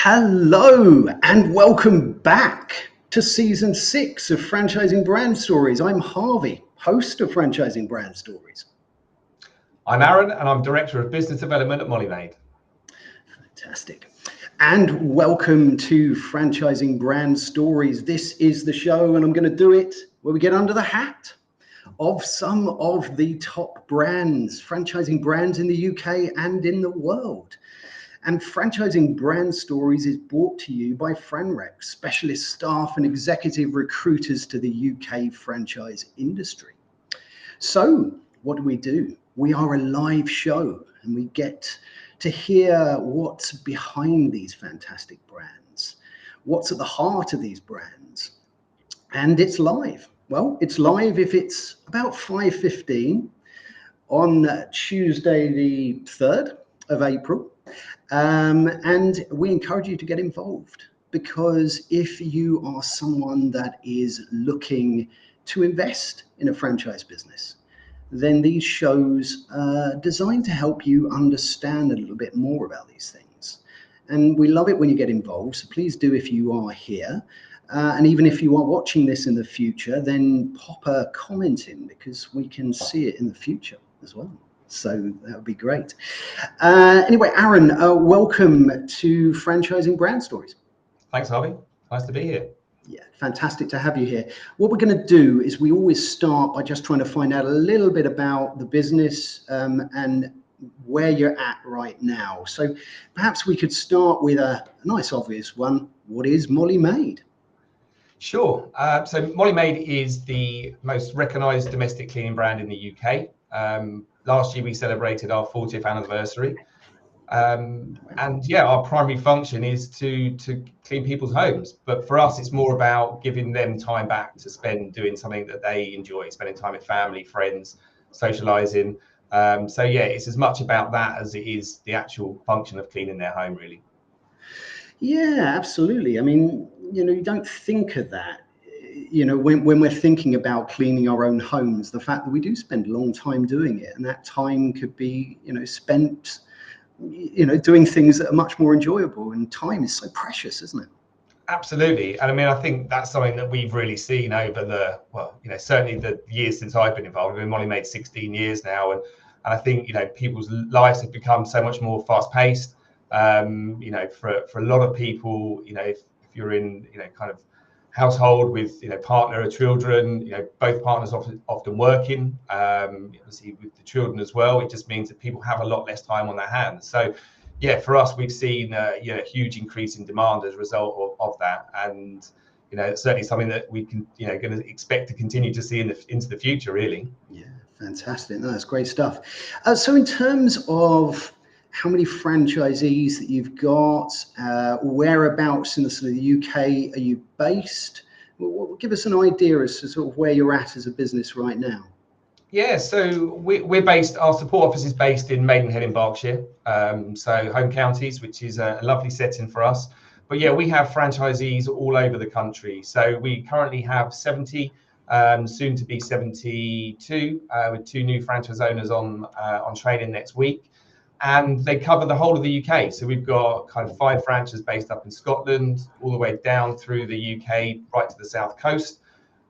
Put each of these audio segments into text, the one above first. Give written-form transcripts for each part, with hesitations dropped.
Hello and welcome back to season 6 of Franchising Brand Stories. I'm Harvey, host of Franchising Brand Stories. I'm Aaron and I'm Director of Business Development at MollyMaid. Fantastic. And welcome to Franchising Brand Stories. This is the show and I'm going to do it where we get under the hat of some of the top brands, franchising brands in the UK and in the world. And Franchising Brand Stories is brought to you by FranRec, specialist staff and executive recruiters to the UK franchise industry. So what do? We are a live show and we get to hear what's behind these fantastic brands, what's at the heart of these brands. And it's live. Well, it's live if it's about 5:15 on Tuesday, the 3rd of April. And we encourage you to get involved, because if you are someone that is looking to invest in a franchise business, then these shows are designed to help you understand a little bit more about these things. And we love it when you get involved, so please do if you are here. And even if you are watching this in the future, then pop a comment in, because we can see it in the future as well. So that would be great. Anyway, Aaron, welcome to Franchising Brand Stories. Thanks, Harvey. Nice to be here. Yeah, fantastic to have you here. What we're going to do is we always start by just trying to find out a little bit about the business and where you're at right now. So perhaps we could start with a nice obvious one. What is MollyMaid? Sure. So MollyMaid is the most recognised domestic cleaning brand in the UK. Last year we celebrated our 40th anniversary. And yeah, our primary function is to clean people's homes. But for us, it's more about giving them time back to spend doing something that they enjoy, spending time with family, friends, socialising. So yeah, it's as much about that as it is the actual function of cleaning their home, really. Yeah, absolutely. I mean, you don't think of that. When we're thinking about cleaning our own homes, the fact that we do spend a long time doing it, and that time could be, spent, doing things that are much more enjoyable, and time is so precious, isn't it? Absolutely. And I mean, I think that's something that we've really seen over certainly the years since I've been involved. I've been MollyMaid 16 years now. And I think, people's lives have become so much more fast paced. For a lot of people, if you're in, kind of household with, partner or children, both partners often working, obviously with the children as well, it just means that people have a lot less time on their hands. So yeah, for us, we've seen a huge increase in demand as a result of that, and it's certainly something that we can going to expect to continue to see into the future, really. Yeah, fantastic. No, that's great stuff. So in terms of how many franchisees that you've got, whereabouts in the sort of the UK are you based? Give us an idea as to sort of where you're at as a business right now. Yeah, so we're based, our support office is based in Maidenhead in Berkshire, so home counties, which is a lovely setting for us. But yeah, we have franchisees all over the country. So we currently have 70, soon to be 72, with 2 new franchise owners on training next week. And they cover the whole of the UK. So we've got kind of 5 franchises based up in Scotland, all the way down through the UK, right to the south coast.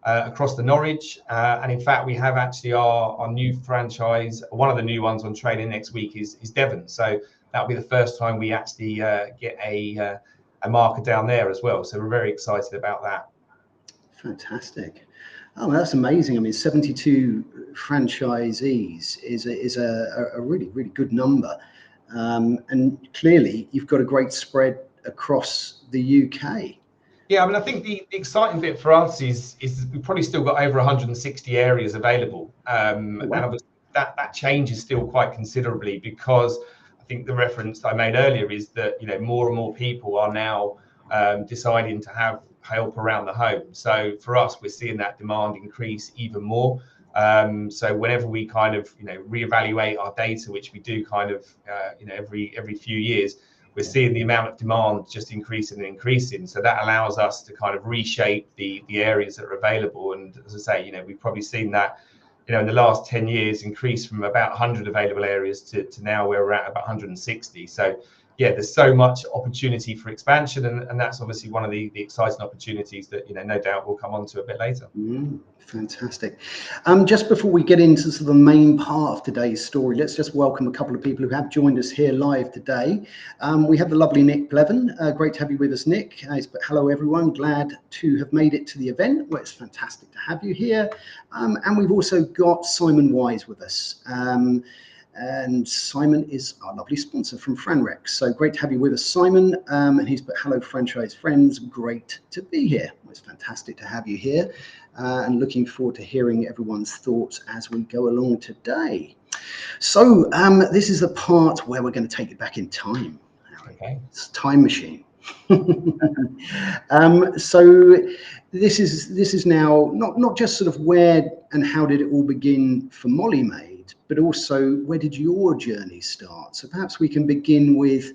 Across the Norwich, and in fact we have actually our new franchise, one of the new ones on training next week is Devon, so that'll be the first time we actually get a marker down there as well, so we're very excited about that. Fantastic. Oh, that's amazing. I mean, 72 franchisees is a really, really good number, and clearly you've got a great spread across the UK. Yeah, I mean, I think the exciting bit for us is we've probably still got over 160 areas available. And obviously that changes still quite considerably, because I think the reference I made earlier is that, more and more people are now deciding to have help around the home. So for us, we're seeing that demand increase even more. So whenever we kind of, reevaluate our data, which we do kind of, every few years, we're seeing the amount of demand just increasing and increasing. So that allows us to kind of reshape the areas that are available. And as I say, we've probably seen that, in the last 10 years increase from about 100 available areas to now where we're at about 160. So yeah, there's so much opportunity for expansion, and that's obviously one of the exciting opportunities that, you know, no doubt we'll come on to a bit later. Fantastic. Just before we get into sort of the main part of today's story, let's just welcome a couple of people who have joined us here live today. We have the lovely Nick Blevin. Great to have you with us, Nick. Hello, everyone. Glad to have made it to the event. Well, it's fantastic to have you here. And we've also got Simon Wise with us. And Simon is our lovely sponsor from FranRex. So great to have you with us, Simon. And he's put, hello, franchise friends. Great to be here. It's fantastic to have you here. And looking forward to hearing everyone's thoughts as we go along today. So this is the part where we're going to take it back in time. Okay. It's a time machine. So this is now not just sort of where and how did it all begin for MollyMaid, but also where did your journey start? So perhaps we can begin with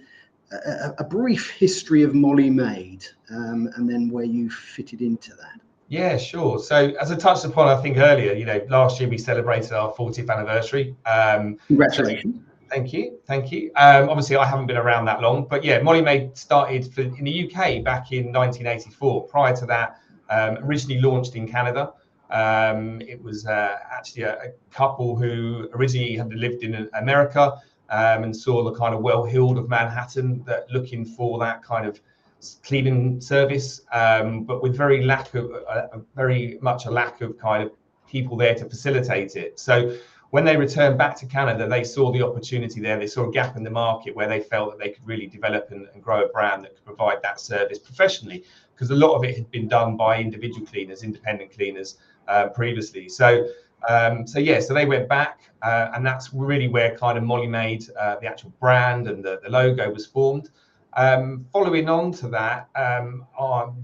a brief history of MollyMaid, and then where you fitted into that. Yeah, sure. So as I touched upon, I think earlier, you know, last year we celebrated our 40th anniversary. Congratulations. Thank you. Obviously, I haven't been around that long, but yeah, MollyMaid started in the UK back in 1984. Prior to that, originally launched in Canada. It was actually a couple who originally had lived in America and saw the kind of well-heeled of Manhattan, that looking for that kind of cleaning service, but with very much a lack of kind of people there to facilitate it. So when they returned back to Canada, they saw the opportunity there. They saw a gap in the market where they felt that they could really develop and grow a brand that could provide that service professionally, because a lot of it had been done by individual cleaners, independent cleaners previously. So they went back, and that's really where kind of MollyMaid, the actual brand and the logo, was formed. Following on to that,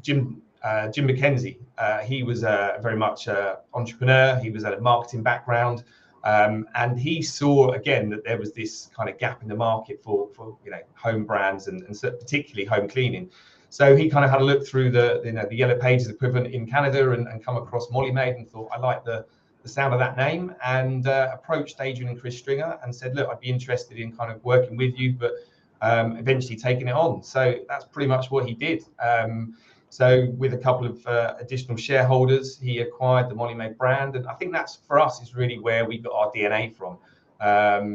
Jim McKenzie, he was very much an entrepreneur. He was at a marketing background. And he saw again that there was this kind of gap in the market for you know, home brands and particularly home cleaning. So he kind of had a look through the Yellow Pages equivalent in Canada and come across MollyMaid and thought, I like the sound of that name, and approached Adrian and Chris Stringer and said, look, I'd be interested in kind of working with you, but eventually taking it on. So that's pretty much what he did. So with a couple of additional shareholders, he acquired the MollyMaid brand. And I think that's, for us, is really where we got our DNA from.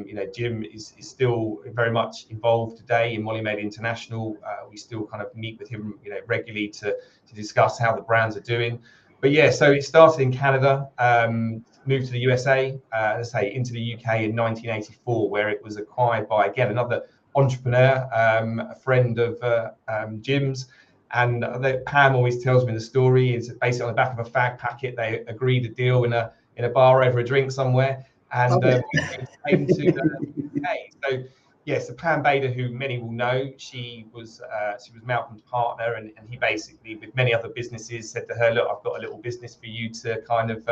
You know, Jim is still very much involved today in MollyMaid International. We still kind of meet with him, you know, regularly to discuss how the brands are doing. But yeah, so it started in Canada, moved to the USA, let's say into the UK in 1984, where it was acquired by, again, another entrepreneur, a friend of Jim's. And Pam always tells me the story is basically on the back of a fag packet. They agreed a deal in a bar over a drink somewhere, and came to the UK. So yes, so Pam Bader, who many will know, she was Malcolm's partner, and he basically, with many other businesses, said to her, look, I've got a little business for you to kind of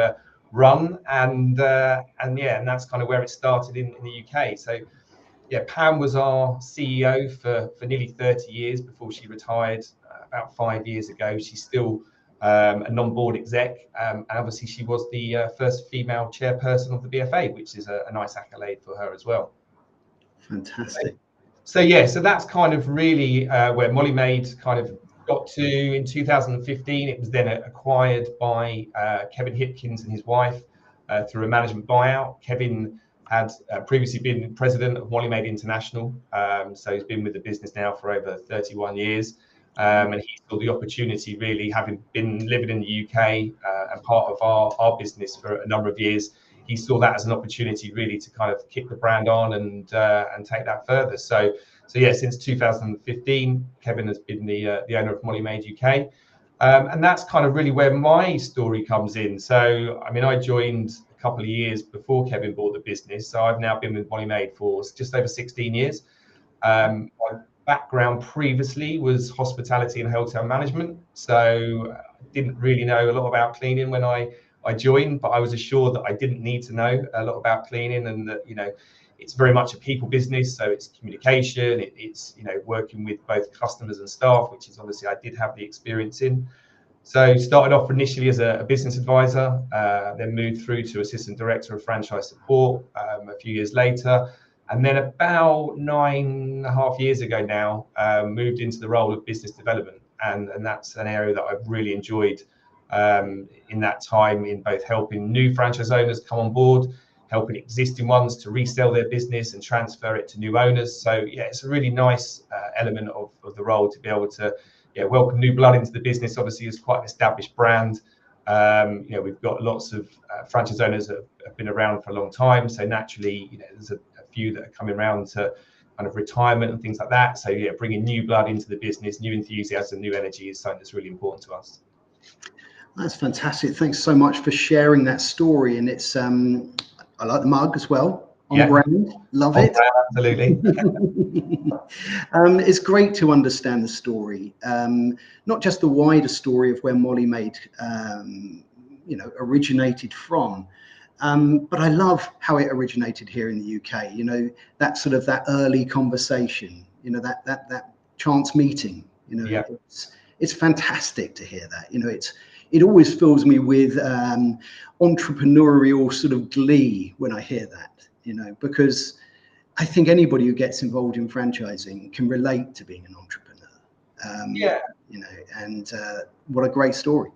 run, and that's kind of where it started in the UK. So yeah, Pam was our CEO for nearly 30 years before she retired about 5 years ago. She's still a non-board exec, and obviously she was the first female chairperson of the BFA, which is a nice accolade for her as well. Fantastic. So yeah, so that's kind of really where MollyMaid kind of got to in 2015. It was then acquired by Kevin Hipkins and his wife through a management buyout. Kevin had previously been president of MollyMaid International, so he's been with the business now for over 31 years. And he saw the opportunity, really, having been living in the UK and part of our business for a number of years. He saw that as an opportunity, really, to kind of kick the brand on and take that further. So yeah, since 2015, Kevin has been the owner of MollyMaid UK, and that's kind of really where my story comes in. So I mean, I joined a couple of years before Kevin bought the business, so I've now been with MollyMaid for just over 16 years. My background previously was hospitality and hotel management, so I didn't really know a lot about cleaning when I joined, but I was assured that I didn't need to know a lot about cleaning, and that, you know, it's very much a people business, so it's communication, it's, you know, working with both customers and staff, which is obviously I did have the experience in. So started off initially as a business advisor, then moved through to assistant director of franchise support a few years later. And then about 9.5 years ago now, moved into the role of business development. And that's an area that I've really enjoyed in that time, in both helping new franchise owners come on board, helping existing ones to resell their business and transfer it to new owners. So yeah, it's a really nice element of the role to be able to welcome new blood into the business. Obviously, it's quite an established brand. We've got lots of franchise owners that have been around for a long time. So naturally, there's a few that are coming around to kind of retirement and things like that. So yeah, bringing new blood into the business, new enthusiasm, new energy is something that's really important to us. That's fantastic. Thanks so much for sharing that story. And it's I like the mug as well. On brand, love it. Absolutely. It's great to understand the story, not just the wider story of where MollyMaid, originated from, but I love how it originated here in the UK. That sort of that early conversation, that chance meeting. It's fantastic to hear that. It always fills me with entrepreneurial sort of glee when I hear that. Because I think anybody who gets involved in franchising can relate to being an entrepreneur. And what a great story.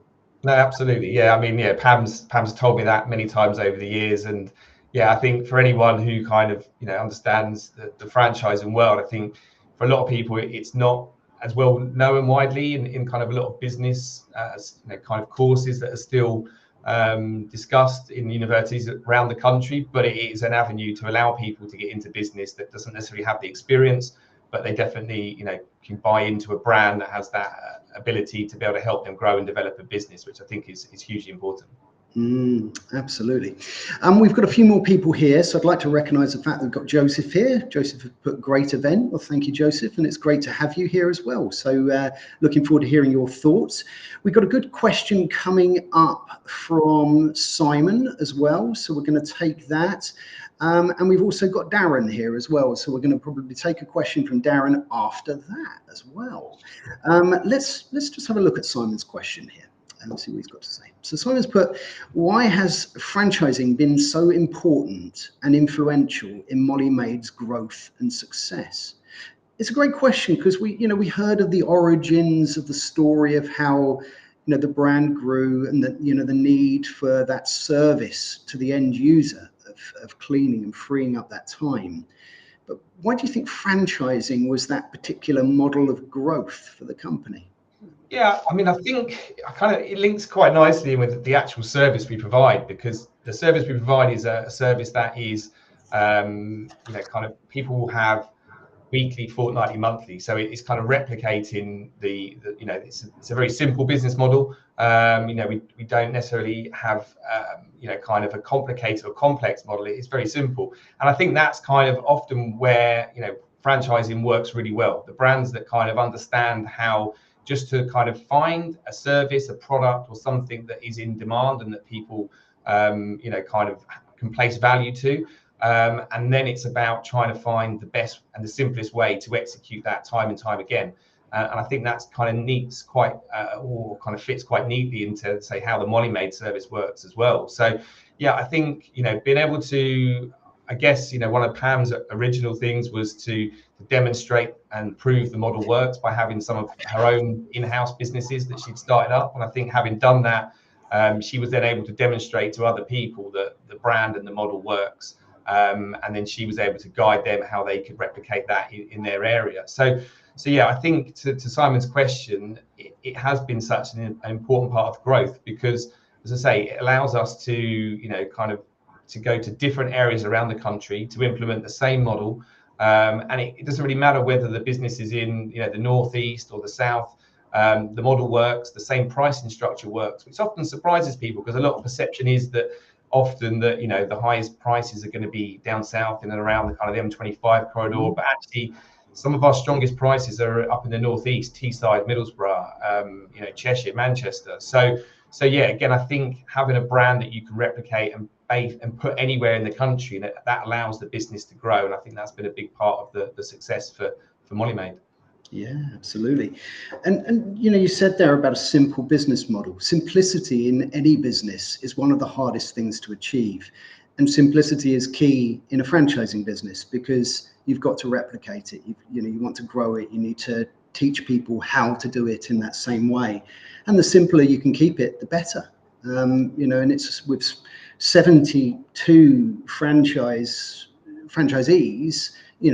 No, absolutely. Yeah, I mean, Pam's told me that many times over the years, and I think for anyone who kind of understands the franchising world, I think for a lot of people it's not as well known widely in kind of a lot of business kind of courses that are still discussed in universities around the country, but it is an avenue to allow people to get into business that doesn't necessarily have the experience, but they definitely can buy into a brand that has that ability to be able to help them grow and develop a business, which I think is hugely important. Absolutely. We've got a few more people here, so I'd like to recognise the fact that we've got Joseph here. Joseph has put great event. Well, thank you, Joseph, and it's great to have you here as well. So looking forward to hearing your thoughts. We've got a good question coming up from Simon as well, so we're going to take that. And we've also got Darren here as well, so we're going to probably take a question from Darren after that as well. Let's just have a look at Simon's question here and see what he's got to say. So Simon's put, why has franchising been so important and influential in MollyMaid's growth and success? It's a great question, because we heard of the origins of the story of how the brand grew, and that the need for that service to the end user of cleaning and freeing up that time. But why do you think franchising was that particular model of growth for the company? Yeah, I mean, I think it links quite nicely with the actual service we provide, because the service we provide is a service that is, kind of people have weekly, fortnightly, monthly. So it's kind of replicating it's a very simple business model. We don't necessarily have, kind of a complicated or complex model. It's very simple. And I think that's kind of often where, franchising works really well. The brands that kind of understand how just to kind of find a service, a product, or something that is in demand and that people, kind of can place value to. And then it's about trying to find the best and the simplest way to execute that time and time again. And I think that's kind of fits quite neatly into, say, how the MollyMaid service works as well. So, yeah, I think, being able to, I guess, one of Pam's original things was to demonstrate and prove the model works by having some of her own in-house businesses that she'd started up. And I think having done that, she was then able to demonstrate to other people that the brand and the model works. And then she was able to guide them how they could replicate that in their area. So yeah, I think to Simon's question, it has been such an important part of growth, because, as I say, it allows us to, kind of to go to different areas around the country to implement the same model. And it doesn't really matter whether the business is in, the northeast or the south. The model works, the same pricing structure works, which often surprises people, because a lot of perception is that often that the highest prices are going to be down south in and around the kind of the M25 corridor, but actually some of our strongest prices are up in the northeast, Teesside, Middlesbrough, Cheshire, Manchester. So yeah, again, I think having a brand that you can replicate and put anywhere in the country, that allows the business to grow, and I think that's been a big part of the success for MollyMaid. Yeah, absolutely. And you said there about a simple business model. Simplicity in any business is one of the hardest things to achieve. And simplicity is key in a franchising business because you've got to replicate it. You want to grow it. You need to teach people how to do it in that same way. And the simpler you can keep it, the better. And it's with 72 franchisees,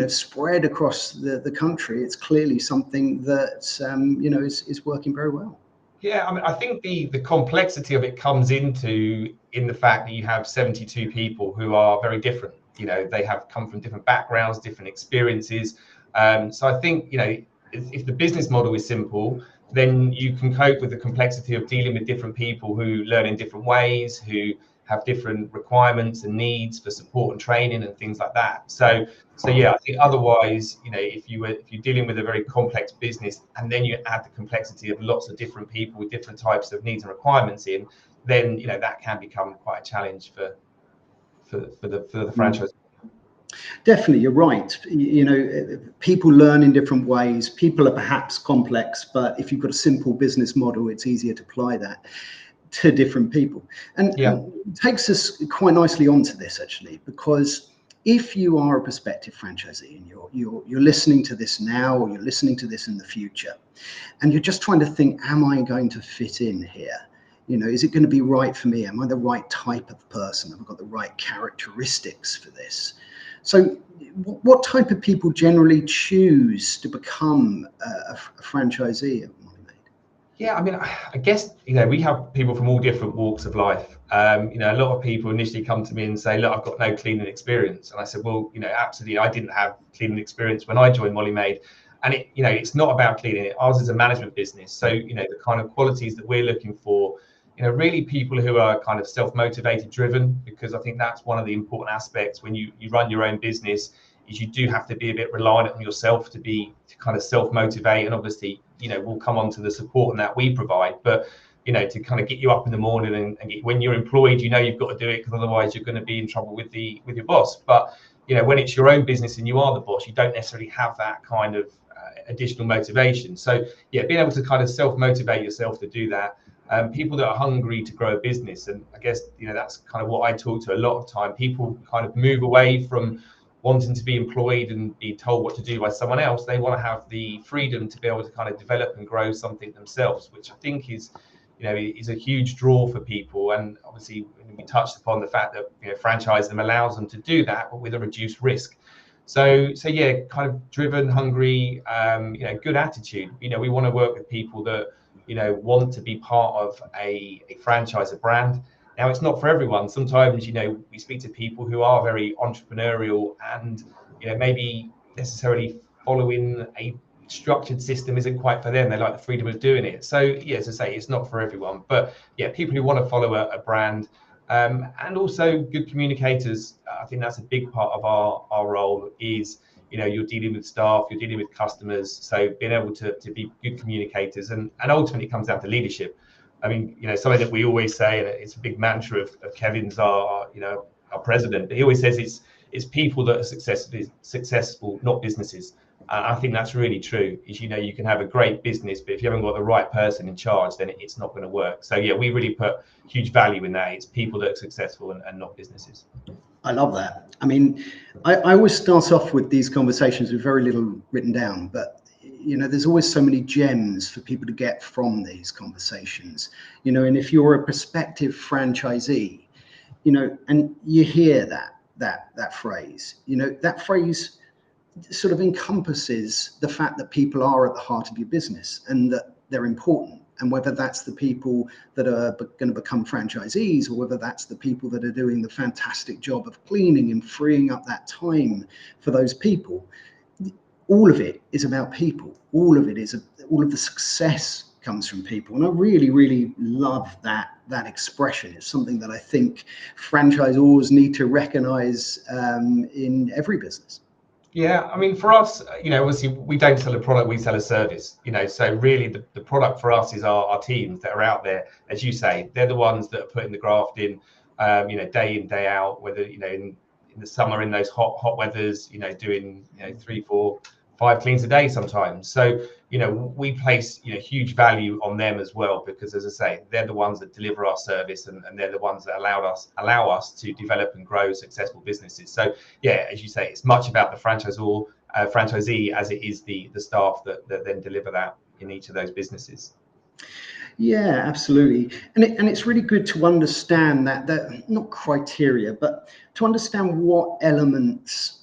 spread across the country. It's clearly something that, is working very well. Yeah, I mean, I think the complexity of it comes in the fact that you have 72 people who are very different. They have come from different backgrounds, different experiences. So I think, if the business model is simple, then you can cope with the complexity of dealing with different people who learn in different ways, who have different requirements and needs for support and training and things like that. So yeah, I think otherwise, if you're dealing with a very complex business and then you add the complexity of lots of different people with different types of needs and requirements in, then that can become quite a challenge for the franchise. Definitely, you're right. People learn in different ways. People are perhaps complex, but if you've got a simple business model, it's easier to apply that to different people. And it takes us quite nicely onto this, actually, because if you are a prospective franchisee and you're listening to this now, or you're listening to this in the future, and you're just trying to think, am I going to fit in here? Is it going to be right for me? Am I the right type of person? Have I got the right characteristics for this? So what type of people generally choose to become a franchisee at MollyMaid? Yeah, I mean, I guess, we have people from all different walks of life. A lot of people initially come to me and say, look, I've got no cleaning experience. And I said, well, absolutely, I didn't have cleaning experience when I joined MollyMaid. And it's not about cleaning. Ours is a management business. So, the kind of qualities that we're looking for, really people who are kind of self-motivated driven, because I think that's one of the important aspects when you run your own business, is you do have to be a bit reliant on yourself to kind of self-motivate. And obviously, we'll come on to the support and that we provide, but to kind of get you up in the morning and when you're employed, you've got to do it, because otherwise you're going to be in trouble with your boss. But when it's your own business and you are the boss, you don't necessarily have that kind of additional motivation. So yeah, being able to kind of self-motivate yourself to do that. People that are hungry to grow a business, and I guess that's kind of what I talk to a lot of time. People kind of move away from wanting to be employed and be told what to do by someone else. They want to have the freedom to be able to kind of develop and grow something themselves, which I think is a huge draw for people. And obviously we touched upon the fact that franchise them allows them to do that, but with a reduced risk. So yeah, kind of driven, hungry, good attitude. We want to work with people that want to be part of a franchise, a brand. Now, it's not for everyone. Sometimes, we speak to people who are very entrepreneurial and, maybe necessarily following a structured system isn't quite for them. They like the freedom of doing it. So, yeah, as I say, it's not for everyone. But yeah, people who want to follow a brand and also good communicators. I think that's a big part of our role is, you're dealing with staff, you're dealing with customers. So being able to be good communicators and ultimately it comes down to leadership. I mean, something that we always say, and it's a big mantra of Kevin's, our president, but he always says it's people that are successful, not businesses. And I think that's really true. Is you can have a great business, but if you haven't got the right person in charge, then it's not going to work. So yeah, we really put huge value in that. It's people that are successful and not businesses. I love that. I mean, I always start off with these conversations with very little written down, but there's always so many gems for people to get from these conversations. And if you're a prospective franchisee, and you hear that phrase, that phrase sort of encompasses the fact that people are at the heart of your business and that they're important. And whether that's the people that are going to become franchisees, or whether that's the people that are doing the fantastic job of cleaning and freeing up that time for those people, all of it is about people. All of the success comes from people. And I really, really love that expression. It's something that I think franchisors need to recognize in every business. Yeah, I mean, for us, obviously we don't sell a product, we sell a service, so really the product for us is our teams that are out there. As you say, they're the ones that are putting the graft in, day in, day out, whether, in the summer, in those hot weathers, doing, 3, 4, 5 cleans a day sometimes. So, we place, huge value on them as well, because as I say, they're the ones that deliver our service, and they're the ones that allow us to develop and grow successful businesses. So yeah, as you say, it's much about the franchisee as it is the staff that then deliver that in each of those businesses. Yeah, absolutely. And it's really good to understand that not criteria, but to understand what elements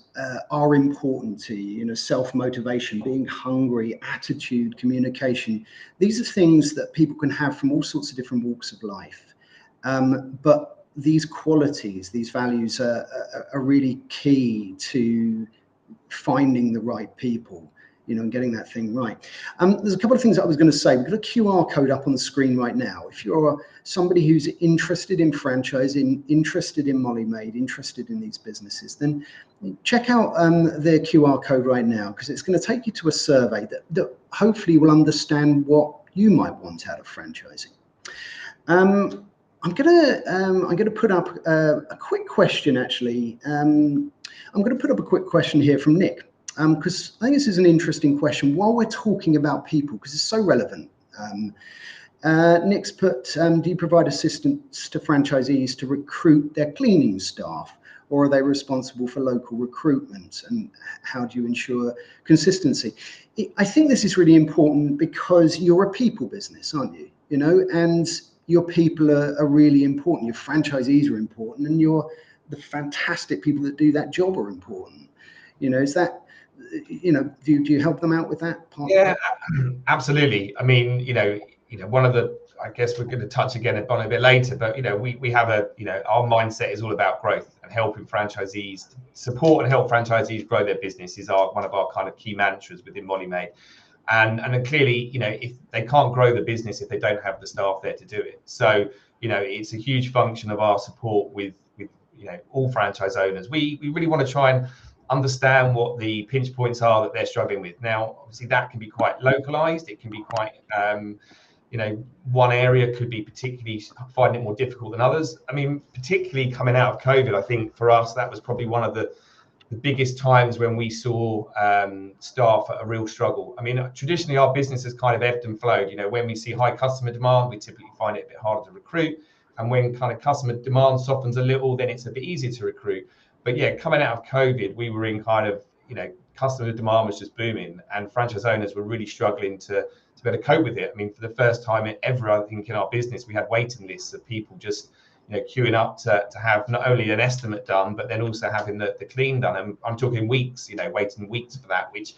are important to you, self-motivation, being hungry, attitude, communication. These are things that people can have from all sorts of different walks of life. But these qualities, these values are really key to finding the right people, and getting that thing right. There's a couple of things that I was going to say. We've got a QR code up on the screen right now. If you're somebody who's interested in franchising, interested in MollyMaid, interested in these businesses, then check out the QR code right now, because it's going to take you to a survey that hopefully will understand what you might want out of franchising. I'm going to put up a quick question, actually. I'm going to put up a quick question here from Nick, because I think this is an interesting question while we're talking about people, because it's so relevant. Nick's put, do you provide assistance to franchisees to recruit their cleaning staff, or are they responsible for local recruitment, and how do you ensure consistency? I think this is really important, because you're a people business, aren't you? And your people are really important. Your franchisees are important, and the fantastic people that do that job are important. Is that, do you help them out with that part? Yeah, absolutely. I mean, one of the, I guess we're going to touch again on a bit later, but we have our mindset is all about growth and helping franchisees, support and help franchisees grow their business is one of our kind of key mantras within MollyMaid. And then clearly, if they can't grow the business if they don't have the staff there to do it. So, it's a huge function of our support with all franchise owners. We really want to try and understand what the pinch points are that they're struggling with. Now, obviously, that can be quite localized. It can be quite, one area could be particularly finding it more difficult than others. I mean, particularly coming out of COVID, I think for us, that was probably one of the biggest times when we saw staff at a real struggle. I mean, traditionally, our business has kind of ebbed and flowed. When we see high customer demand, we typically find it a bit harder to recruit. And when kind of customer demand softens a little, then it's a bit easier to recruit. But yeah, coming out of COVID, we were in kind of, customer demand was just booming, and franchise owners were really struggling to be able to cope with it. I mean, for the first time ever, I think in our business, we had waiting lists of people just, queuing up to have not only an estimate done, but then also having the clean done. And I'm talking weeks, waiting weeks for that, which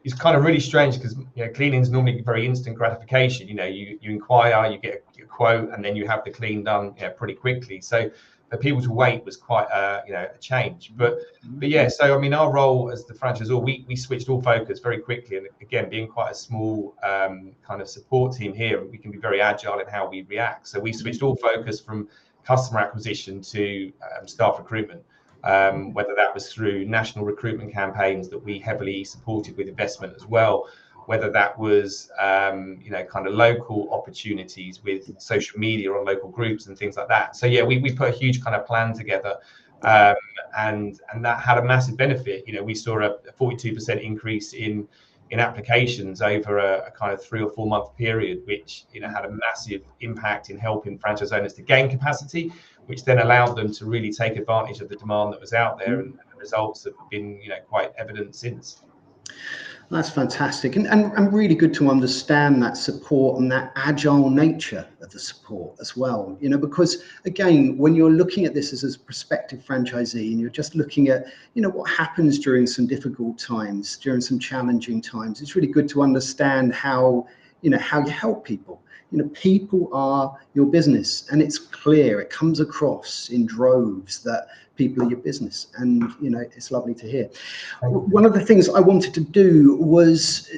is kind of really strange, because cleaning is normally very instant gratification. You inquire, you get a quote, and then you have the clean done pretty quickly. So for people to wait was quite a change. But yeah, so I mean, our role as the franchisor, we switched all focus very quickly, and again, being quite a small kind of support team here, we can be very agile in how we react. So we switched all focus from customer acquisition to staff recruitment, whether that was through national recruitment campaigns that we heavily supported with investment as well, whether that was kind of local opportunities with social media or local groups and things like that. So yeah, we put a huge kind of plan together, and that had a massive benefit. We saw a 42% increase in applications over a kind of 3 or 4 month period, which had a massive impact in helping franchise owners to gain capacity, which then allowed them to really take advantage of the demand that was out there, and the results have been quite evident since. That's fantastic, and really good to understand that support and that agile nature of the support as well. Because again, when you're looking at this as a prospective franchisee, and you're just looking at what happens during some difficult times, during some challenging times, it's really good to understand how you help people. People are your business, and it's clear, it comes across in droves that people are your business, and it's lovely to hear. One of the things I wanted to do was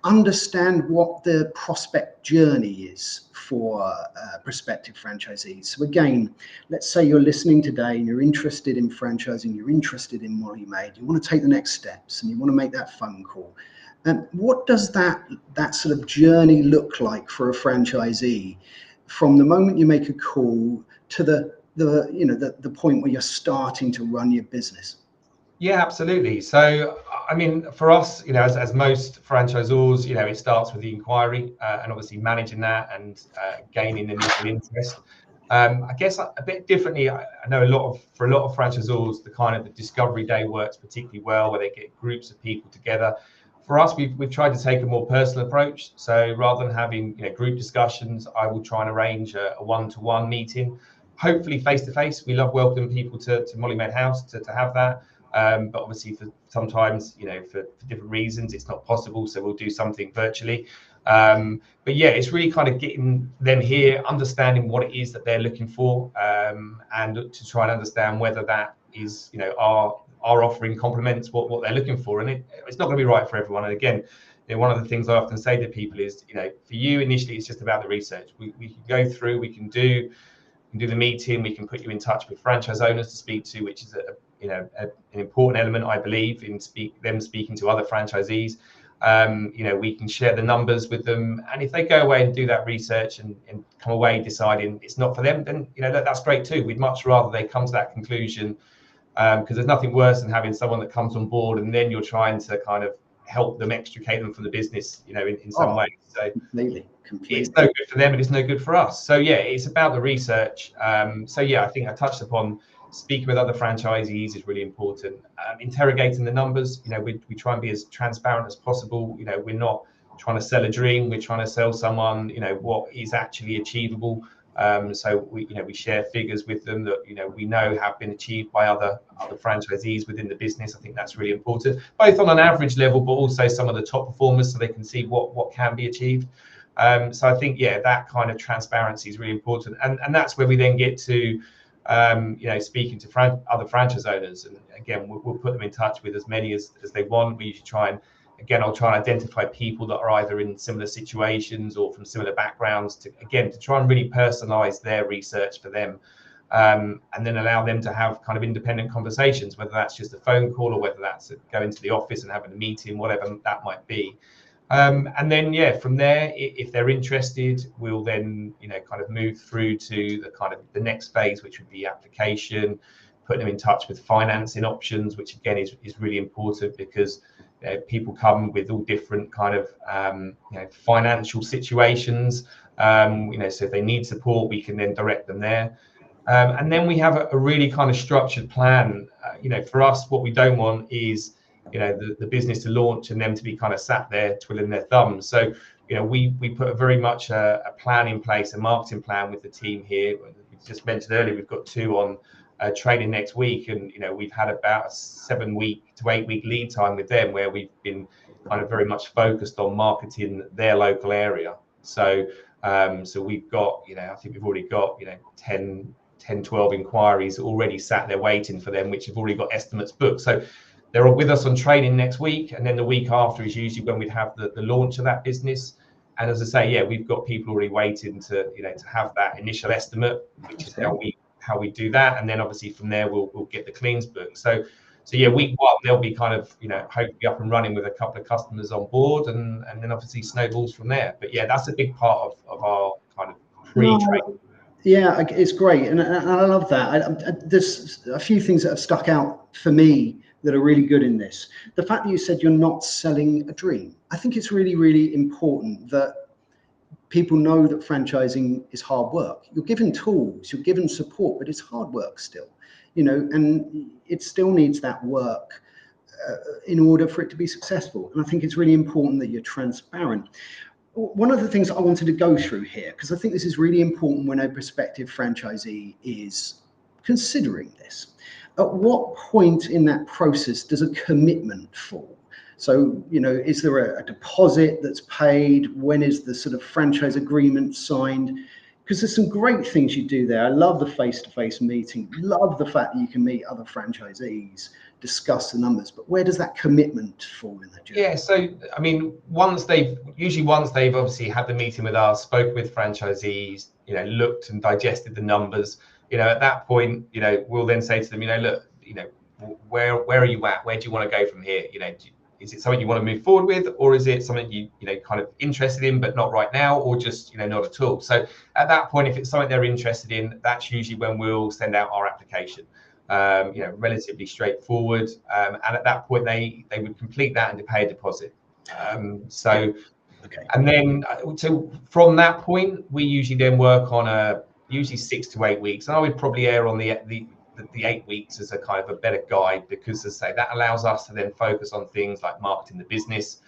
understand what the prospect journey is for prospective franchisees. So again, let's say you're listening today and you're interested in franchising, you're interested in MollyMaid, you want to take the next steps and you want to make that phone call. What does that sort of journey look like for a franchisee from the moment you make a call to the point where you're starting to run your business? Yeah, absolutely. So, I mean, for us, as most franchisors, it starts with the inquiry and obviously managing that and gaining initial interest. I guess a bit differently, I know for a lot of franchisors, the discovery day works particularly well, where they get groups of people together. For us, we've tried to take a more personal approach. So rather than having group discussions, I will try and arrange a one-to-one meeting, hopefully face-to-face. We love welcoming people to MollyMaid House to have that. But obviously, for sometimes, for different reasons, it's not possible. So we'll do something virtually. But yeah, it's really kind of getting them here, understanding what it is that they're looking for, and to try and understand whether that is, our offering complements what they're looking for. And it's not going to be right for everyone. And again, one of the things I often say to people is, for you initially, it's just about the research. We can go through, we can do the meeting, we can put you in touch with franchise owners to speak to, which is an important element, I believe, in them speaking to other franchisees. We can share the numbers with them, and if they go away and do that research and come away deciding it's not for them, then that's great too. We'd much rather they come to that conclusion, because there's nothing worse than having someone that comes on board and then you're trying to kind of help them extricate them from the business, in some way. So completely. It's no good for them and it's no good for us. So yeah, it's about the research. So yeah, I think I touched upon speaking with other franchisees is really important. Interrogating the numbers, we try and be as transparent as possible. We're not trying to sell a dream. We're trying to sell someone, what is actually achievable. So we share figures with them that we know have been achieved by other franchisees within the business. I think that's really important, both on an average level, but also some of the top performers, so they can see what can be achieved. So I think that kind of transparency is really important, and that's where we then get to speaking to other franchise owners, and again we'll put them in touch with as many as they want. We usually try and identify people that are either in similar situations or from similar backgrounds to try and really personalize their research for them, and then allow them to have kind of independent conversations, whether that's just a phone call or whether that's going to the office and having a meeting, whatever that might be. And then from there, if they're interested, we'll then kind of move through to the next phase, which would be application, putting them in touch with financing options, which again is really important, because people come with all different kind of financial situations. So if they need support, we can then direct them there. And then we have a really kind of structured plan. For us, what we don't want is the business to launch and them to be kind of sat there twiddling their thumbs. So we put a very much a plan in place, a marketing plan with the team here. We just mentioned earlier, we've got 2 on training next week, and we've had about a 7-week to 8-week lead time with them, where we've been kind of very much focused on marketing their local area. So we've got I think we've already got 10-12 inquiries already sat there waiting for them, which have already got estimates booked. So they're all with us on training next week, and then the week after is usually when we'd have the launch of that business. And as I say, we've got people already waiting to to have that initial estimate, which is how we do that. And then obviously from there we'll get the cleans booked. So week 1 they'll be kind of hopefully up and running with a couple of customers on board, and then obviously snowballs from there. But that's a big part of our kind of pre-training. Yeah, it's great, and I love that. There's a few things that have stuck out for me that are really good in this. The fact that you said you're not selling a dream. I think it's really, really important that people know that franchising is hard work. You're given tools, you're given support, but it's hard work still, and it still needs that work in order for it to be successful. And I think it's really important that you're transparent. One of the things I wanted to go through here, because I think this is really important when a prospective franchisee is considering this. At what point in that process does a commitment fall? So, is there a deposit that's paid? When is the sort of franchise agreement signed? Because there's some great things you do there. I love the face-to-face meeting, love the fact that you can meet other franchisees, discuss the numbers, but where does that commitment fall in the journey? So I mean, once they've obviously had the meeting with us, spoke with franchisees, looked and digested the numbers, at that point, we'll then say to them, look, where are you at? Where do you want to go from here? Is it something you want to move forward with, or is it something you kind of interested in but not right now, or just not at all? So at that point, if it's something they're interested in, that's usually when we'll send out our application. relatively straightforward. And at that point, they would complete that and pay a deposit. Okay. And then so from that point, we usually then work on usually 6 to 8 weeks. And I would probably err on the 8 weeks as a kind of a better guide, because as I say, that allows us to then focus on things like marketing the business.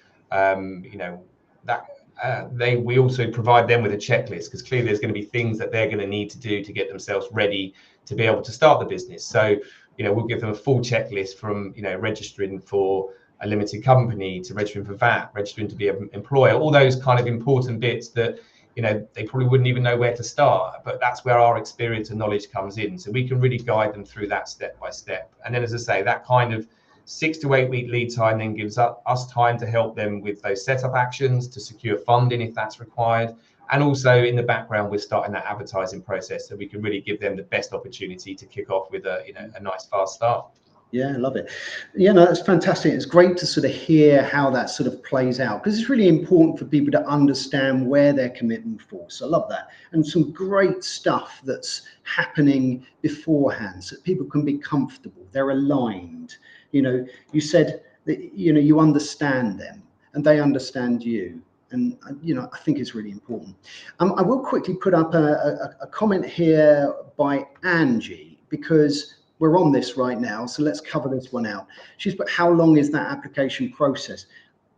We also provide them with a checklist, because clearly there's going to be things that they're going to need to do to get themselves ready to be able to start the business. So we'll give them a full checklist from registering for a limited company to registering for VAT, registering to be an employer, all those kind of important bits that they probably wouldn't even know where to start, but that's where our experience and knowledge comes in. So we can really guide them through that step by step. And then, as I say, that kind of 6 to 8 week lead time then gives us time to help them with those setup actions, to secure funding if that's required. And also in the background, we're starting that advertising process, so we can really give them the best opportunity to kick off with a nice fast start. Yeah, I love it. Yeah, no, that's fantastic. It's great to sort of hear how that sort of plays out, because it's really important for people to understand where they're committing for. So I love that. And some great stuff that's happening beforehand, so that people can be comfortable, they're aligned. You said that, you understand them and they understand you. And, I think it's really important. I will quickly put up a comment here by Angie, because we're on this right now, so let's cover this one out. She's put, how long is that application process?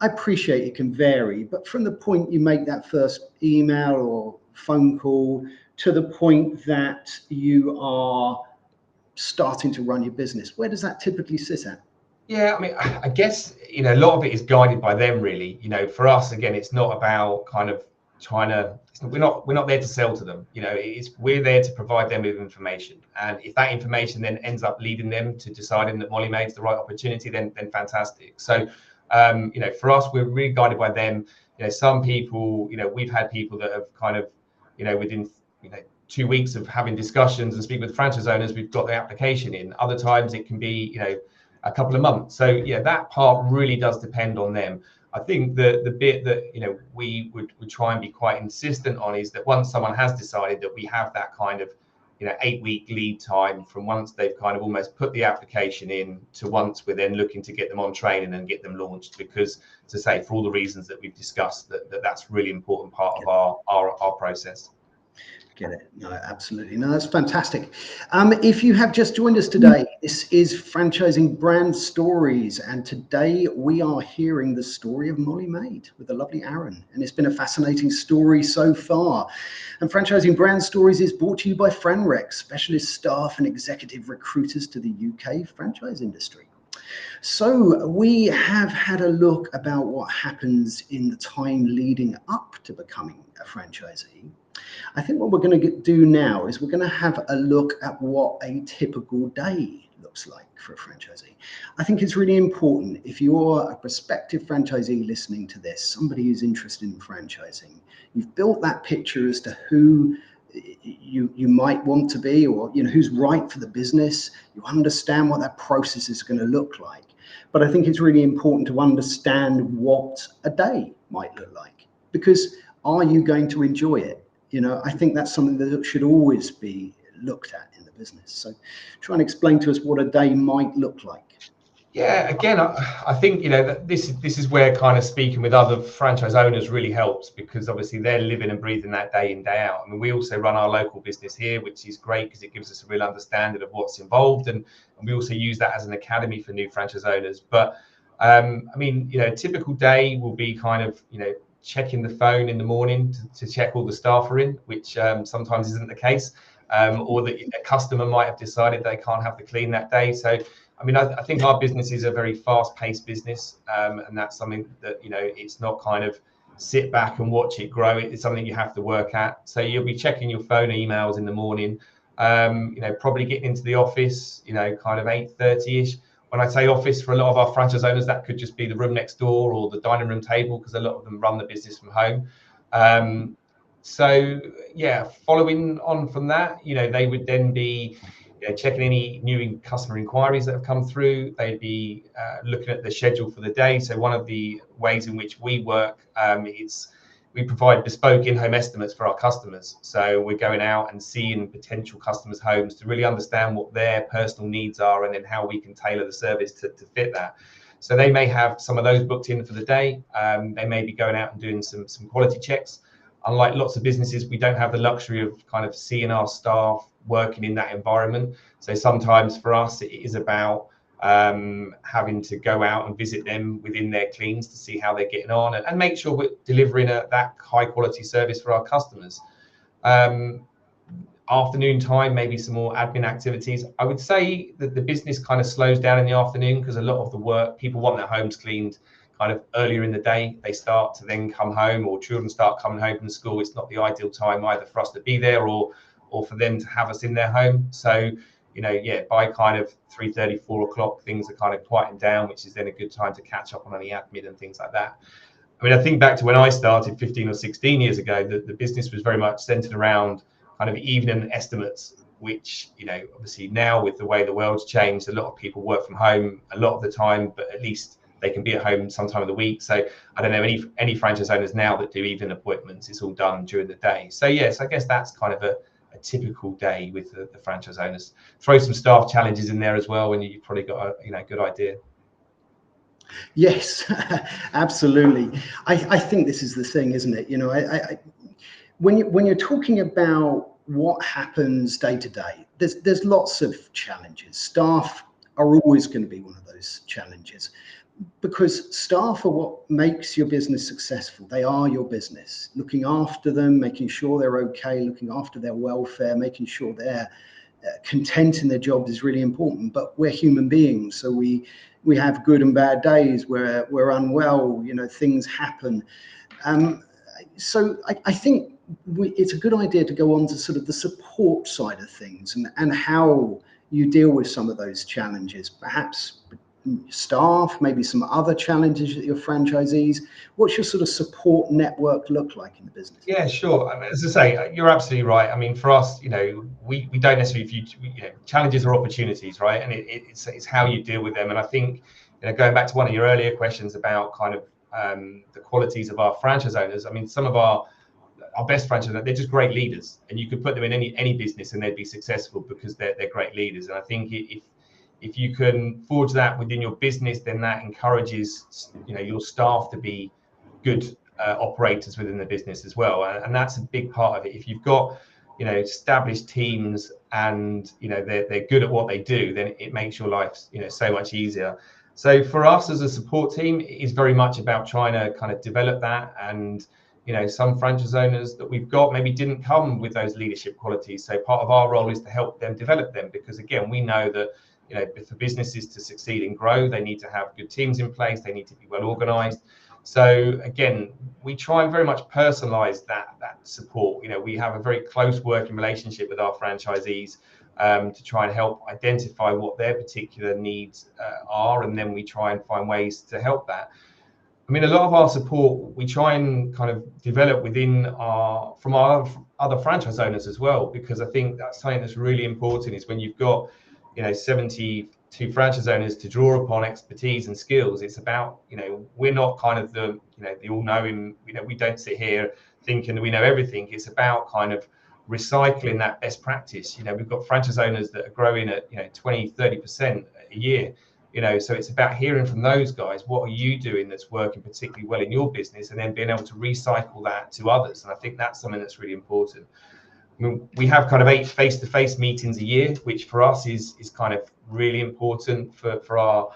I appreciate it can vary, but from the point you make that first email or phone call to the point that you are starting to run your business, where does that typically sit at? Yeah, I mean, I guess, a lot of it is guided by them, really. For us, again, it's not about kind of we're not there to sell to them. We're there to provide them with information. And if that information then ends up leading them to deciding that MollyMaid's the right opportunity, then fantastic. So, for us, we're really guided by them. Some people, we've had people that have kind of, within, 2 weeks of having discussions and speak with franchise owners, we've got the application in. Other times it can be, a couple of months. So yeah, that part really does depend on them. I think the bit that we would try and be quite insistent on is that once someone has decided, that we have that kind of 8 week lead time from once they've kind of almost put the application in to once we're then looking to get them on training and get them launched, because, to say, for all the reasons that we've discussed, that's a really important part of our process. Get it? No, absolutely. No, that's fantastic. If you have just joined us today, this is Franchising Brand Stories, and today we are hearing the story of MollyMaid with the lovely Aaron, and it's been a fascinating story so far. And Franchising Brand Stories is brought to you by FranRec, specialist staff and executive recruiters to the UK franchise industry. So we have had a look about what happens in the time leading up to becoming a franchisee. I think what we're going to do now is we're going to have a look at what a typical day looks like for a franchisee. I think it's really important, if you're a prospective franchisee listening to this, somebody who's interested in franchising, you've built that picture as to who you might want to be, or who's right for the business. You understand what that process is going to look like. But I think it's really important to understand what a day might look like, because are you going to enjoy it? I think that's something that should always be looked at in the business. So try and explain to us what a day might look like. Yeah, again, I think, that this is where kind of speaking with other franchise owners really helps, because obviously they're living and breathing that day in, day out. I mean, we also run our local business here, which is great because it gives us a real understanding of what's involved. And we also use that as an academy for new franchise owners. But I mean, a typical day will be kind of, checking the phone in the morning to check all the staff are in, which sometimes isn't the case, or that a customer might have decided they can't have the clean that day. So, I mean, I think our business is a very fast-paced business, and that's something that, it's not kind of sit back and watch it grow. It's something you have to work at. So you'll be checking your phone emails in the morning, probably getting into the office, kind of 8:30ish. When I say office, for a lot of our franchise owners, that could just be the room next door or the dining room table, because a lot of them run the business from home. So yeah, following on from that, they would then be checking any new customer inquiries that have come through. They'd be looking at the schedule for the day. So one of the ways in which we work is we provide bespoke in-home estimates for our customers. So we're going out and seeing potential customers' homes to really understand what their personal needs are, and then how we can tailor the service to fit that. So they may have some of those booked in for the day. They may be going out and doing some quality checks. Unlike lots of businesses, we don't have the luxury of kind of seeing our staff working in that environment. So sometimes for us, it is about having to go out and visit them within their cleans to see how they're getting on, and make sure we're delivering that high quality service for our customers. Afternoon time, maybe some more admin activities. I would say that the business kind of slows down in the afternoon, because a lot of the work, people want their homes cleaned kind of earlier in the day. They start to then come home, or children start coming home from school. It's not the ideal time either for us to be there, or for them to have us in their home. So, by kind of 3:30, 4 o'clock, things are kind of quieting down, which is then a good time to catch up on any admin and things like that. I mean, I think back to when I started 15 or 16 years ago, the business was very much centered around kind of evening estimates, which, obviously now with the way the world's changed, a lot of people work from home a lot of the time, but at least they can be at home sometime of the week. So I don't know any franchise owners now that do evening appointments. It's all done during the day. So yes, I guess that's kind of a typical day with the franchise owners. Throw some staff challenges in there as well, and you've probably got a good idea. Yes, absolutely. I think this is the thing, isn't it? When you're talking about what happens day to day, there's lots of challenges. Staff are always going to be one of those challenges, because staff are what makes your business successful. They are your business. Looking after them, making sure they're okay, looking after their welfare, making sure they're content in their job is really important. But we're human beings, so we have good and bad days. We're unwell. Things happen. So I think it's a good idea to go on to sort of the support side of things, and how you deal with some of those challenges. Perhaps staff, maybe some other challenges that your franchisees. What's your sort of support network look like in the business? Yeah, sure. As I say, you're absolutely right. I mean, for us, we don't necessarily view challenges or opportunities, right? And it's how you deal with them. And I think, going back to one of your earlier questions about kind of the qualities of our franchise owners. I mean, some of our best franchise owners, they're just great leaders, and you could put them in any business and they'd be successful because they're great leaders. And I think if you can forge that within your business, then that encourages your staff to be good operators within the business as well, and that's a big part of it. If you've got established teams and they're good at what they do, then it makes your life so much easier. So for us as a support team, it is very much about trying to kind of develop that. And some franchise owners that we've got maybe didn't come with those leadership qualities, so part of our role is to help them develop them, because again, we know that for businesses to succeed and grow, they need to have good teams in place. They need to be well organized. So again, we try and very much personalize that support. We have a very close working relationship with our franchisees to try and help identify what their particular needs are, and then we try and find ways to help that. I mean, a lot of our support we try and kind of develop from our other franchise owners as well, because I think that's something that's really important, is when you've got 72 franchise owners to draw upon expertise and skills. It's about, we're not kind of the all-knowing, we don't sit here thinking that we know everything. It's about kind of recycling that best practice. We've got franchise owners that are growing at 20-30% a year. So it's about hearing from those guys, what are you doing that's working particularly well in your business, and then being able to recycle that to others. And I think that's something that's really important. I mean, we have kind of 8 face-to-face meetings a year, which for us is kind of really important for our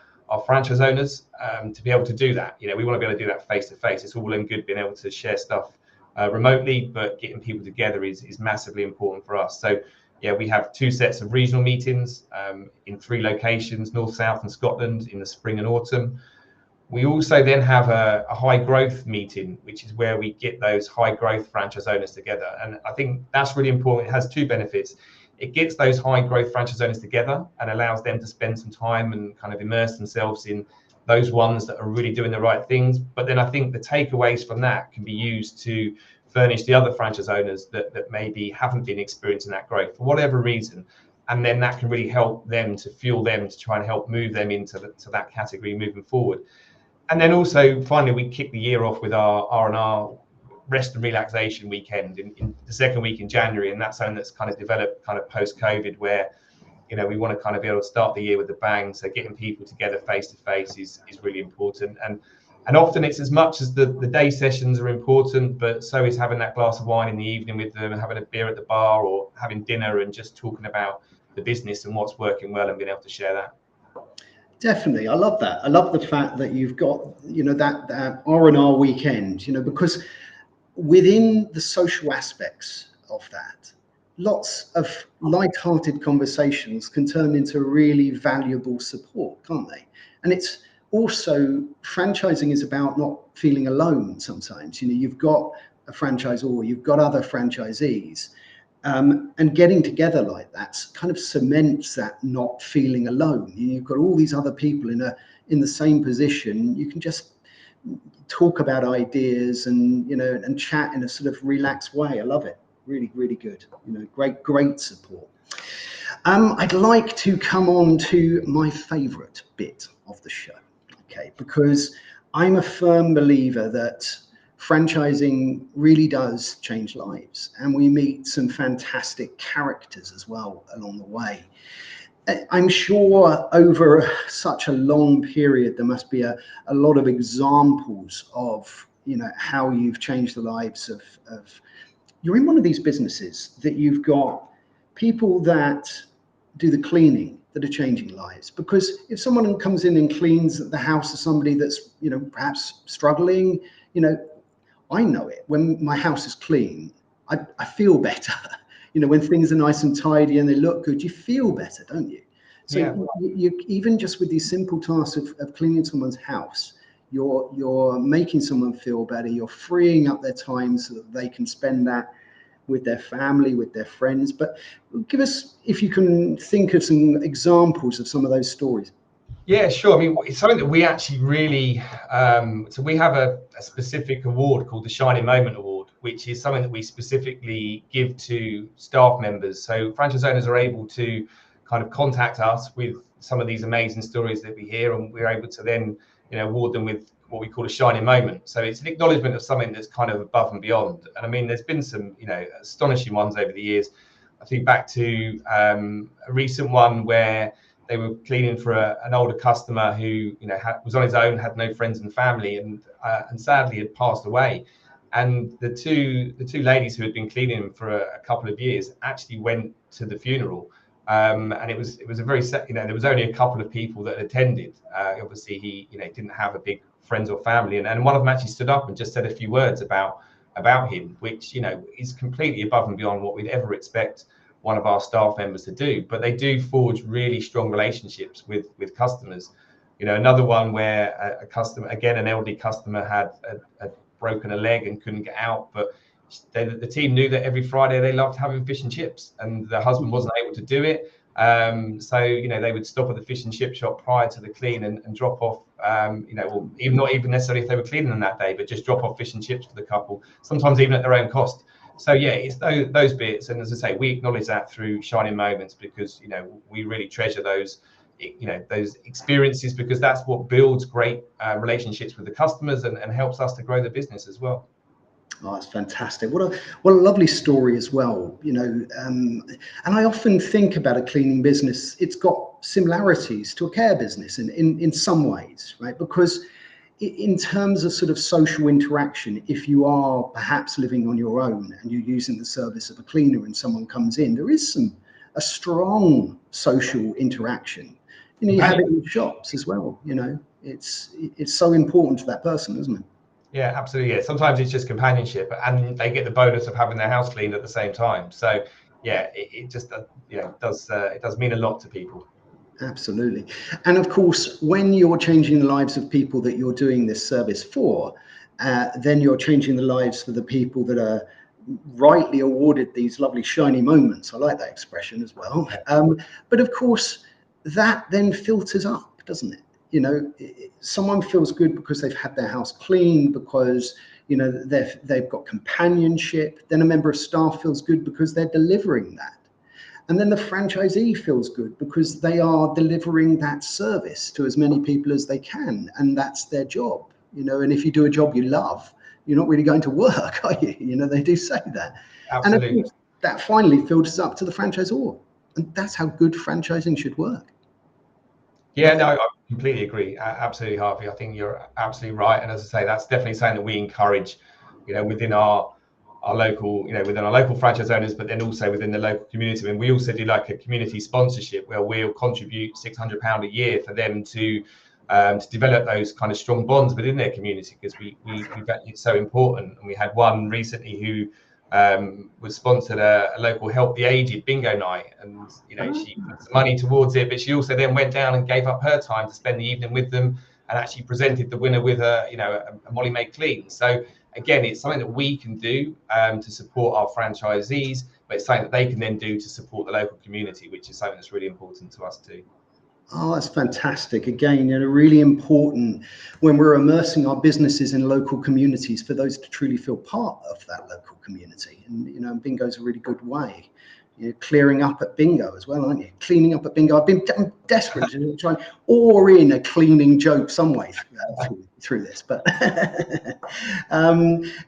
franchise owners to be able to do that. We want to be able to do that face-to-face. It's all well and good being able to share stuff remotely, but getting people together is massively important for us. So yeah, we have 2 sets of regional meetings in 3 locations, North, South and Scotland, in the spring and autumn. We also then have a high growth meeting, which is where we get those high growth franchise owners together. And I think that's really important. It has 2 benefits. It gets those high growth franchise owners together and allows them to spend some time and kind of immerse themselves in those ones that are really doing the right things. But then I think the takeaways from that can be used to furnish the other franchise owners that maybe haven't been experiencing that growth for whatever reason. And then that can really help them to fuel them to try and help move them into that category moving forward. And then also, finally, we kick the year off with our R&R rest and relaxation weekend in the second week in January, and that's something that's kind of developed kind of post-COVID, where we want to kind of be able to start the year with a bang. So getting people together face to face is really important, and often it's as much as the day sessions are important, but so is having that glass of wine in the evening with them, having a beer at the bar, or having dinner and just talking about the business and what's working well and being able to share that. Definitely. I love that. I love the fact that you've got, that R&R weekend, because within the social aspects of that, lots of light-hearted conversations can turn into really valuable support, can't they? And it's also, franchising is about not feeling alone sometimes. You've got a franchisor, you've got other franchisees, and getting together like that kind of cements that not feeling alone. You've got all these other people in the same position. You can just talk about ideas and chat in a sort of relaxed way. I love it. Really, really good. Great support. I'd like to come on to my favorite bit of the show, okay? Because I'm a firm believer that franchising really does change lives, and we meet some fantastic characters as well along the way. I'm sure over such a long period, there must be a lot of examples of, how you've changed the lives of you're in one of these businesses that you've got people that do the cleaning that are changing lives. Because if someone comes in and cleans the house of somebody that's, perhaps struggling, I know it. When my house is clean, I feel better. When things are nice and tidy and they look good, you feel better, don't you? So yeah. you even just with these simple tasks of cleaning someone's house, you're making someone feel better. You're freeing up their time so that they can spend that with their family, with their friends. But give us, if you can think of some examples of some of those stories. Yeah, sure. I mean, it's something that we actually really, so we have a specific award called the Shining Moment Award, which is something that we specifically give to staff members. So franchise owners are able to kind of contact us with some of these amazing stories that we hear, and we're able to then, award them with what we call a shining moment. So it's an acknowledgement of something that's kind of above and beyond. And I mean, there's been some, astonishing ones over the years. I think back to a recent one where they were cleaning for an older customer who, was on his own, had no friends and family, and sadly had passed away. And the two ladies who had been cleaning for a couple of years actually went to the funeral. And it was a very, there was only a couple of people that attended. Obviously, he, didn't have a big friends or family, and one of them actually stood up and just said a few words about him, which is completely above and beyond what we'd ever expect one of our staff members to do. But they do forge really strong relationships with customers. Another one where a customer, again, an elderly customer, had broken a leg and couldn't get out, but the team knew that every Friday they loved having fish and chips, and the husband wasn't able to do it. So they would stop at the fish and chip shop prior to the clean and drop off, or even not even necessarily if they were cleaning them that day, but just drop off fish and chips for the couple, sometimes even at their own cost. So yeah, it's those bits, and as I say, we acknowledge that through shining moments, because we really treasure those those experiences, because that's what builds great relationships with the customers and helps us to grow the business as well. Oh, that's fantastic. What a lovely story as well, and I often think about a cleaning business. It's got similarities to a care business in some ways, right? Because in terms of sort of social interaction, if you are perhaps living on your own and you're using the service of a cleaner and someone comes in, there is a strong social interaction. You have it in shops as well. It's so important to that person, isn't it? Yeah, absolutely. Yeah, sometimes it's just companionship, and they get the bonus of having their house cleaned at the same time. So yeah, it just does mean a lot to people. Absolutely. And of course, when you're changing the lives of people that you're doing this service for, then you're changing the lives for the people that are rightly awarded these lovely shiny moments. I like that expression as well. But of course, that then filters up, doesn't it? Someone feels good because they've had their house cleaned, because they've got companionship. Then a member of staff feels good because they're delivering that. And then the franchisee feels good because they are delivering that service to as many people as they can. And that's their job, and if you do a job you love, you're not really going to work, are you? You know, they do say that. Absolutely. And of course, that finally filters up to the franchisor. And that's how good franchising should work. Yeah, no, I completely agree. Absolutely, Harvey. I think you're absolutely right. And as I say, that's definitely something that we encourage, you know, within our local, you know, within our local franchise owners, but then also within the local community. And we also do like a community sponsorship where we'll contribute £600 a year for them to develop those kind of strong bonds within their community, because we it's so important. And we had one recently who was sponsored a local Help the Aged bingo night, and you know, she put some money towards it, but she also then went down and gave up her time to spend the evening with them and actually presented the winner with a MollyMaid clean. So again, it's something that we can do to support our franchisees, but it's something that they can then do to support the local community, which is something that's really important to us too. Oh, that's fantastic. Again, you know, really important when we're immersing our businesses in local communities for those to truly feel part of that local community. And, you know, bingo is a really good way. You're clearing up at bingo as well, aren't you? Cleaning up at bingo. I'm desperate to try and or in a cleaning joke some way through this, but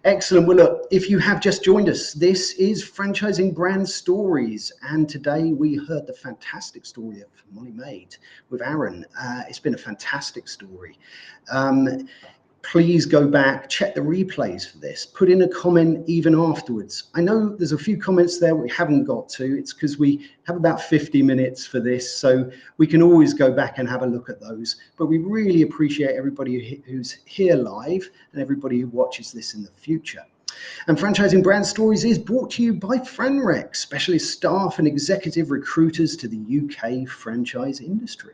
excellent. Well, look, if you have just joined us, this is Franchising Brand Stories, and today we heard the fantastic story of MollyMaid with Aaron. It's been a fantastic story. Please go back, check the replays for this, put in a comment even afterwards. I know there's a few comments there we haven't got to. It's because we have about 50 minutes for this, so we can always go back and have a look at those. But we really appreciate everybody who's here live and everybody who watches this in the future. And Franchising Brand Stories is brought to you by FranRec, specialist staff and executive recruiters to the UK franchise industry.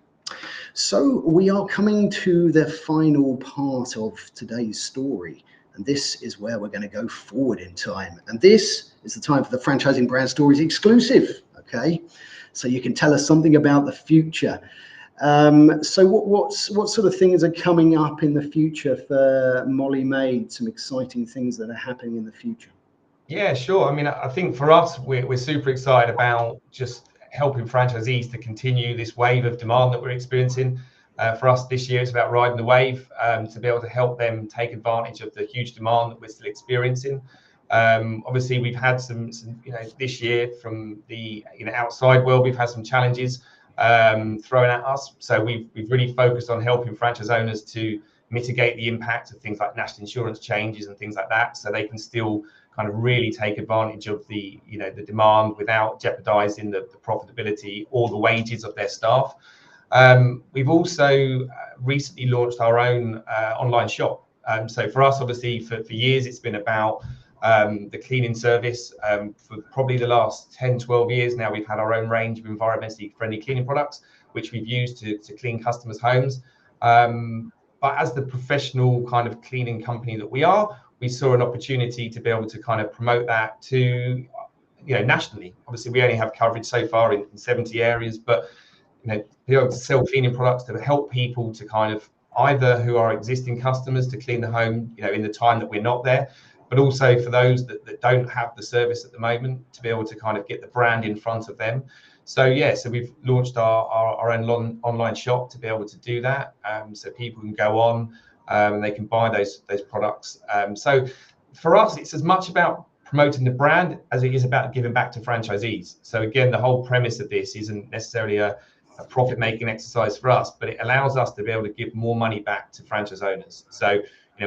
So we are coming to the final part of today's story, and this is where we're going to go forward in time. And this is the time for the Franchising Brand Stories exclusive. Okay, so you can tell us something about the future. So what sort of things are coming up in the future for MollyMaid? Some exciting things that are happening in the future. Yeah, sure. I mean, I think for us, we're super excited about just helping franchisees to continue this wave of demand that we're experiencing. For us this year, it's about riding the wave to be able to help them take advantage of the huge demand that we're still experiencing. Obviously, we've had some this year from the outside world, we've had some challenges thrown at us. So we've really focused on helping franchise owners to mitigate the impact of things like national insurance changes and things like that, so they can still kind of really take advantage of the the demand without jeopardizing the profitability or the wages of their staff. We've also recently launched our own online shop. So for us, obviously, for years, it's been about the cleaning service. For probably the last 10, 12 years now, we've had our own range of environmentally friendly cleaning products, which we've used to clean customers' homes. But as the professional kind of cleaning company that we are, we saw an opportunity to be able to kind of promote that to, nationally. Obviously, we only have coverage so far in 70 areas, but be able to sell cleaning products to help people to kind of either who are existing customers to clean the home, in the time that we're not there, but also for those that don't have the service at the moment, to be able to kind of get the brand in front of them. So we've launched our own online shop to be able to do that. So people can go on and they can buy those products. So for us, it's as much about promoting the brand as it is about giving back to franchisees. So again, the whole premise of this isn't necessarily a profit-making exercise for us, but it allows us to be able to give more money back to franchise owners. So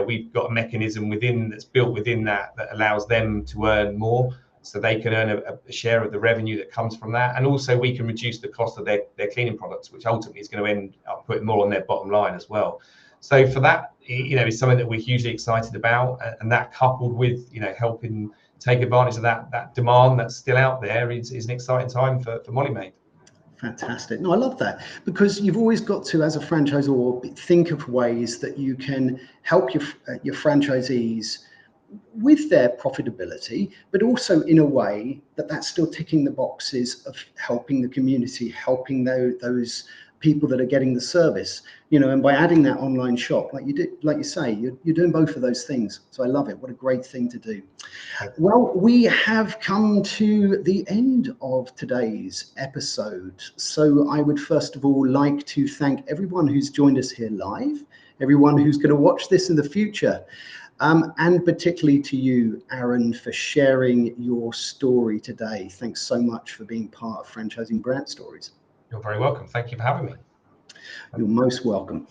we've got a mechanism that's built within that allows them to earn more, so they can earn a share of the revenue that comes from that, and also we can reduce the cost of their cleaning products, which ultimately is going to end up putting more on their bottom line as well. So for that, is something that we're hugely excited about, and that coupled with helping take advantage of that demand that's still out there is an exciting time for MollyMaid. Fantastic. No, I love that, because you've always got to, as a franchisor, think of ways that you can help your franchisees with their profitability, but also in a way that's still ticking the boxes of helping the community, helping those people that are getting the service, and by adding that online shop, like you say, you're doing both of those things. So I love it. What a great thing to do. Well, we have come to the end of today's episode. So I would first of all like to thank everyone who's joined us here live, everyone who's going to watch this in the future. And particularly to you, Aaron, for sharing your story today. Thanks so much for being part of Franchising Brand Stories. You're very welcome. Thank you for having me. You're most welcome.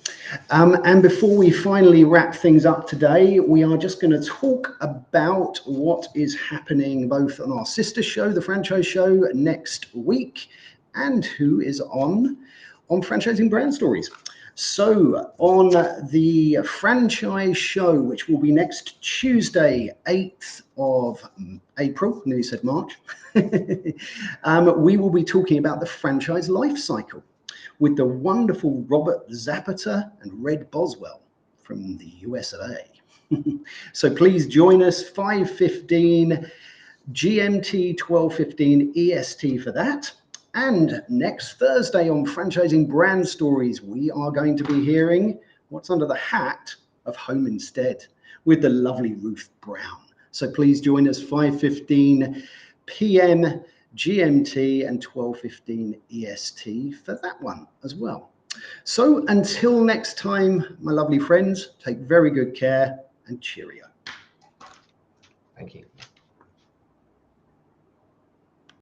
And before we finally wrap things up today, we are just going to talk about what is happening both on our sister show, the Franchise Show, next week, and who is on Franchising Brand Stories. So on the Franchise Show, which will be next Tuesday, 8th of April, nearly said March, we will be talking about the franchise life cycle with the wonderful Robert Zapata and Red Boswell from the US of A. So please join us 5:15 GMT, 12:15 EST for that. And next Thursday on Franchising Brand Stories, we are going to be hearing what's under the hat of Home Instead with the lovely Ruth Brown. So please join us 5:15 p.m. GMT and 12:15 EST for that one as well. So until next time, my lovely friends, take very good care and cheerio.